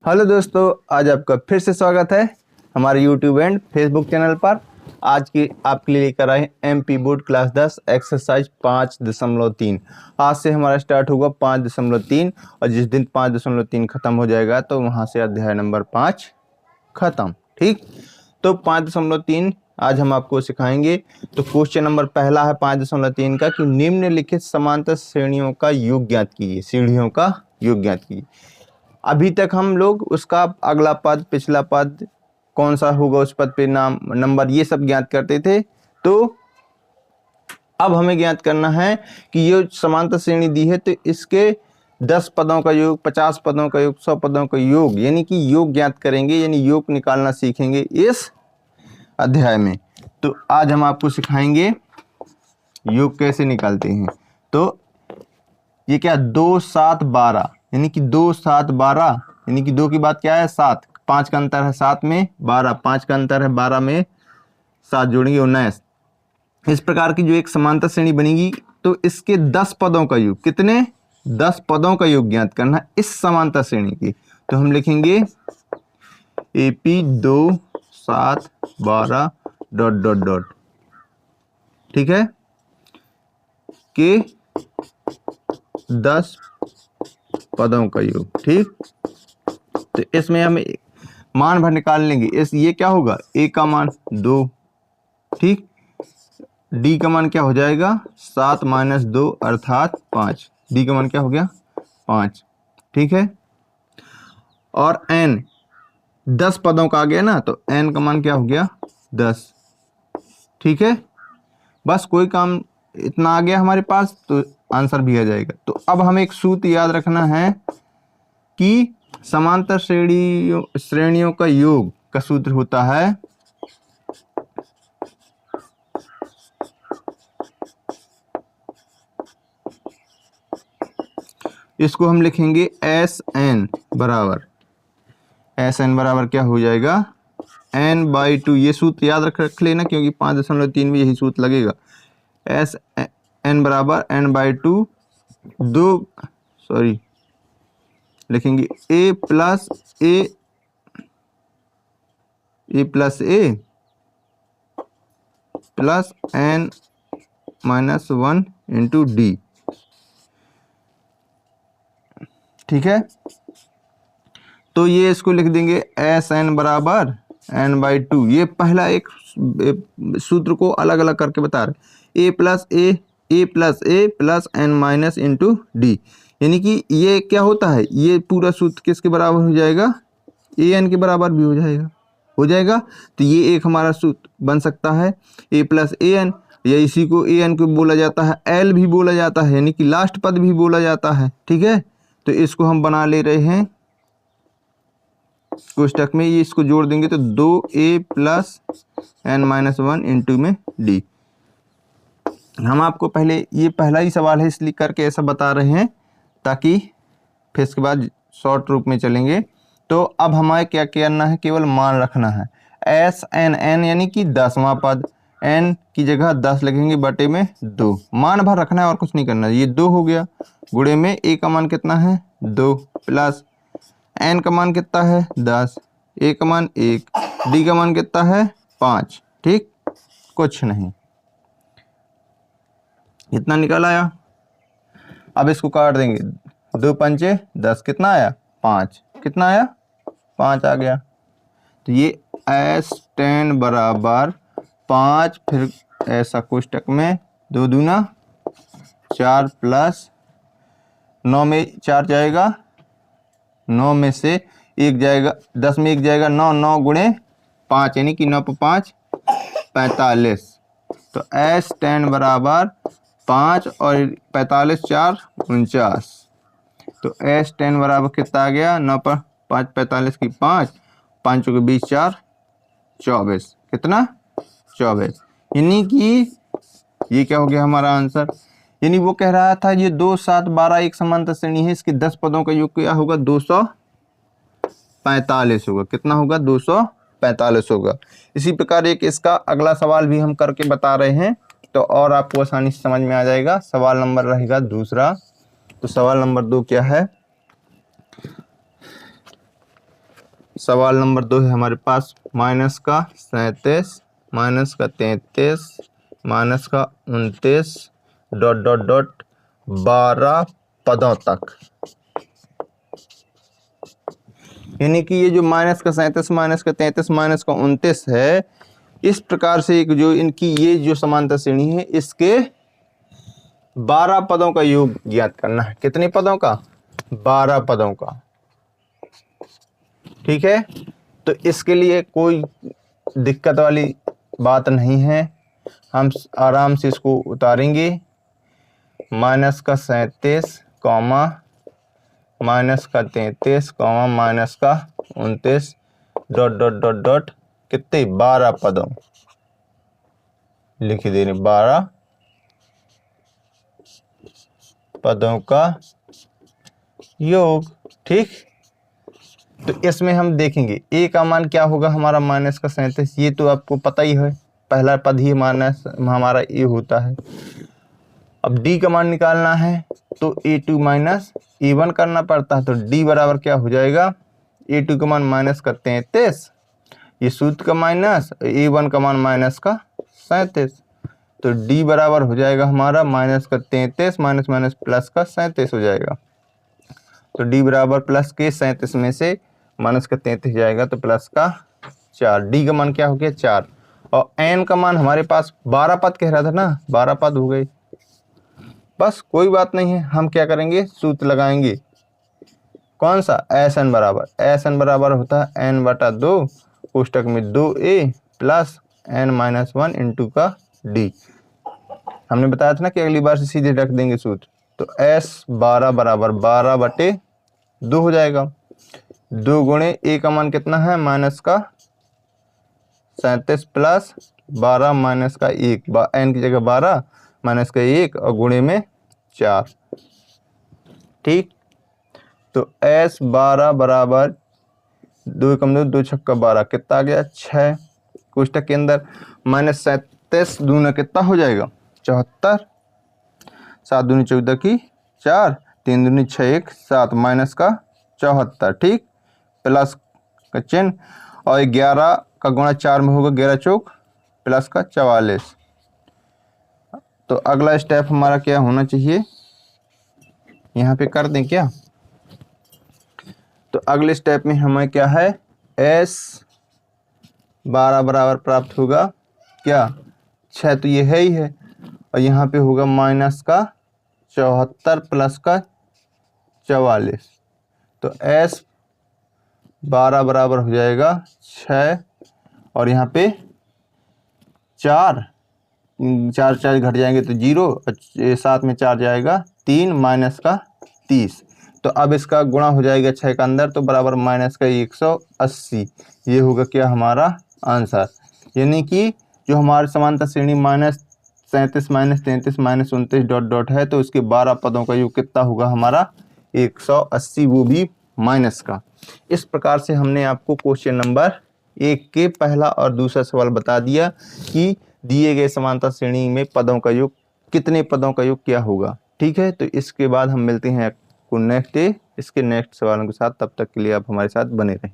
Hello दोस्तों, आज आपका फिर से स्वागत है हमारे यूट्यूब एंड फेसबुक चैनल पर। आज की आपके लिए लेकर आए एमपी बोर्ड क्लास 10 एक्सरसाइज 5.3। आज से हमारा स्टार्ट होगा 5.3 और जिस दिन 5.3 ख़त्म हो जाएगा तो वहां से अध्याय नंबर 5 ख़त्म। ठीक, तो 5.3 आज हम आपको सिखाएंगे। तो क्वेश्चन नंबर पहला है 5.3 का कि निम्नलिखित समांतर श्रेणियों का योग ज्ञात कीजिए। सीढ़ियों का योग ज्ञात कीजिए। अभी तक हम लोग उसका अगला पद, पिछला पद, कौन सा होगा उस पद पे नाम, नंबर, ये सब ज्ञात करते थे। तो अब हमें ज्ञात करना है कि ये समांतर श्रेणी दी है तो इसके 10 पदों का योग, 50 पदों का योग, 100 पदों का योग, यानी कि योग ज्ञात करेंगे, यानी योग निकालना सीखेंगे इस अध्याय में। तो आज हम आपको सिखाएंगे योग कैसे निकालते हैं। तो ये क्या, 2, 7, 12, यानी कि 2, 7, 12, यानी कि 2 की बात क्या है 7, 5 का अंतर है 7 में, 12, 5 का अंतर है 12 में, 7 जोड़ेंगे 19। इस प्रकार की जो एक समांतर श्रेणी बनेगी तो इसके 10 पदों का योग, कितने, 10 पदों का योग ज्ञात करना इस समांतर श्रेणी की। तो हम लिखेंगे AP 2, 7, 12 ... ठीक है, के 10 पदों का योग। ठीक, तो इसमें हम मान भर निकाल लेंगे। इस ये क्या होगा, ए का मान 2, ठीक, डी का मान क्या हो जाएगा 7 - 2 अर्थात 5। डी का मान क्या हो गया 5। ठीक है, और एन 10 पदों का आ गया ना, तो एन का मान क्या हो गया 10। ठीक है, बस कोई काम इतना आ गया हमारे पास तो आंसर भी आ जाएगा। तो अब हमें एक सूत्र याद रखना है कि समांतर श्रेणियों का योग का सूत्र होता है इसको हम लिखेंगे SN बराबर, SN बराबर क्या हो जाएगा n/2। ये सूत्र याद रख लेना क्योंकि 5.3 में यही सूत्र लगेगा। SN बराबर n/2, लिखेंगे a plus a plus n - 1 into D. ठीक है, तो ये इसको लिख देंगे SN बराबर n/2। ये पहला एक सूत्र को अलग अलग करके बता रहे, a plus n - into D, यानी कि ये क्या होता है, ये पूरा सूत्र किसके बराबर हो जाएगा, an के बराबर भी हो जाएगा। तो ये एक हमारा सूत्र बन सकता है a प्लस an, या इसी को an को बोला जाता है l भी बोला जाता है, यानी कि लास्ट पद भी बोला जाता है। ठीक है, तो इसको हम बना ले रहे हैं कोष्टक में, ये इसको जोड़ देंगे तो 2a प्लस n - 1 इंटू में d। हम आपको पहले ये पहला ही सवाल है इसलिए करके ऐसा बता रहे हैं ताकि फिर इसके बाद शॉर्ट रूप में चलेंगे। तो अब हमें क्या करना है, केवल मान रखना है। SN यानी कि 10वां पद, n की जगह 10 लगेंगे बटे में 2, मान भर रखना है और कुछ नहीं करना है। ये 2 हो गया, गुणे में a का मान कितना है 2, प्लस n का मान कितना है 10, a का मान 1, d का मान कितना है 5। ठीक, कुछ नहीं, इतना निकल आया। अब इसको काट देंगे, 2 पंचे 10, कितना आया 5, कितना आया 5 आ गया। तो ये S10 बराबर 5, फिर ऐसा कोष्टक में 2 दूना 4 प्लस 9 में 4 जाएगा, 9 में से 1 जाएगा, 10 में 1 जाएगा 9, 9 गुणे 5 यानी कि 9 पर 5 45। तो S10 बराबर 5 और 45 4 49। तो S10 बराबर कितना आ गया, 9 पर 5 45 की 5, 5 के 20 4 24, कितना 24। यानी कि ये क्या हो गया हमारा आंसर। यानी वो कह रहा था ये 2, 7, 12 एक समांतर श्रेणी है, इसके 10 पदों का योग क्या होगा 245 होगा। कितना होगा 245 होगा। इसी प्रकार एक इसका अगला सवाल भी हम करके बता रहे हैं तो और आपको आसानी से समझ में आ जाएगा। सवाल नंबर रहेगा दूसरा। तो सवाल नंबर 2 क्या है, सवाल नंबर 2 है हमारे पास माइनस का 37, माइनस का 33, माइनस का 29 डॉट डॉट डॉट 12 पदों तक। यानी कि ये जो माइनस का 37, माइनस का 33, माइनस का 29 है, इस प्रकार से एक जो इनकी ये जो समांतर श्रेणी है इसके 12 पदों का योग ज्ञात करना है। कितने पदों का? 12 पदों का। ठीक है, तो इसके लिए कोई दिक्कत वाली बात नहीं है, हम आराम से इसको उतारेंगे। माइनस का 37 कॉमा माइनस का 33 कॉमा माइनस का 29 डॉट डॉट डॉट डॉट कितने? 12 पदों लिख दे रहे, 12 पदों का योग। ठीक, तो इसमें हम देखेंगे ए का मान क्या होगा हमारा, माइनस का 37, ये तो आपको पता ही है, पहला पद ही माइनस हमारा ए होता है। अब डी का मान निकालना है तो a2 माइनस a1 करना पड़ता है, तो d बराबर क्या हो जाएगा, a2 का मान माइनस का 33, ये सूत्र का माइनस, a1 का मान माइनस का 37, तो d बराबर हो जाएगा हमारा माइनस का 33 माइनस माइनस प्लस का 37 हो जाएगा। तो d बराबर प्लस के 37 में से माइनस का 33 जाएगा तो प्लस का 4, d का मान क्या हो गया 4, और n का मान हमारे पास 12 पद कह रहा था ना, 12 पद हो गए। बस कोई बात नहीं है, हम क्या करेंगे, सूत्र लगाएंगे। कौन सा? Sn बराबर, Sn बराबर होता है n बटा 2 कोष्टक में 2a plus n minus 1 into का d। हमने बताया था ना कि अगली बार से सीधे रख देंगे सूत्र, तो S12 बराबर 12 बटे 2 हो जाएगा। 2 गुणे a का मान कितना है, माइनस का 37 प्लस 12 माइनस का 1, n की जगह 12 माइनस का 1 और गुणे में 4। ठीक, तो S12 बराबर 2 कम 2 2 छक्का 12 कितना आ गया 6, कोष्टक के अंदर माइनस 37 दूना कितना हो जाएगा 74, 7 दूनी 14 की 4, 3 दूनी 6 1 7 माइनस का 74। ठीक, प्लस का चिन्ह, और 11 का गुणा 4 में होगा 11 चौक प्लस का 44। तो अगला स्टेप हमारा क्या होना चाहिए, यहाँ पे कर दें क्या, तो अगले स्टेप में हमें क्या है, S12 बराबर प्राप्त होगा क्या 6, तो ये है ही है, और यहाँ पे होगा माइनस का 74 प्लस का 44, तो S12 बराबर हो जाएगा 6, और यहाँ पे 4 4 घट जाएंगे तो 0, 7 में 4 जाएगा 3 माइनस का 30, तो अब इसका गुणा हो जाएगा 6 का अंदर, तो बराबर माइनस का 180। ये होगा क्या हमारा आंसर। यानी कि जो हमारे समांतर श्रेणी minus 37 minus 33 minus 29 dot dot है, तो उसके 12 पदों का योग कितना होगा हमारा 180, वो भी माइनस का। इस प्रकार से हमने आपको क्वेश्चन नंबर 1 के पहला और दूसरा सवाल बता दिया कि दिए गए समांतर श्रेणी में पदों का योग, कितने पदों का योग क्या होगा। ठीक है, तो इसके बाद हम मिलते हैं आपको नेक्स्ट डे इसके नेक्स्ट सवालों के साथ। तब तक के लिए आप हमारे साथ बने रहें।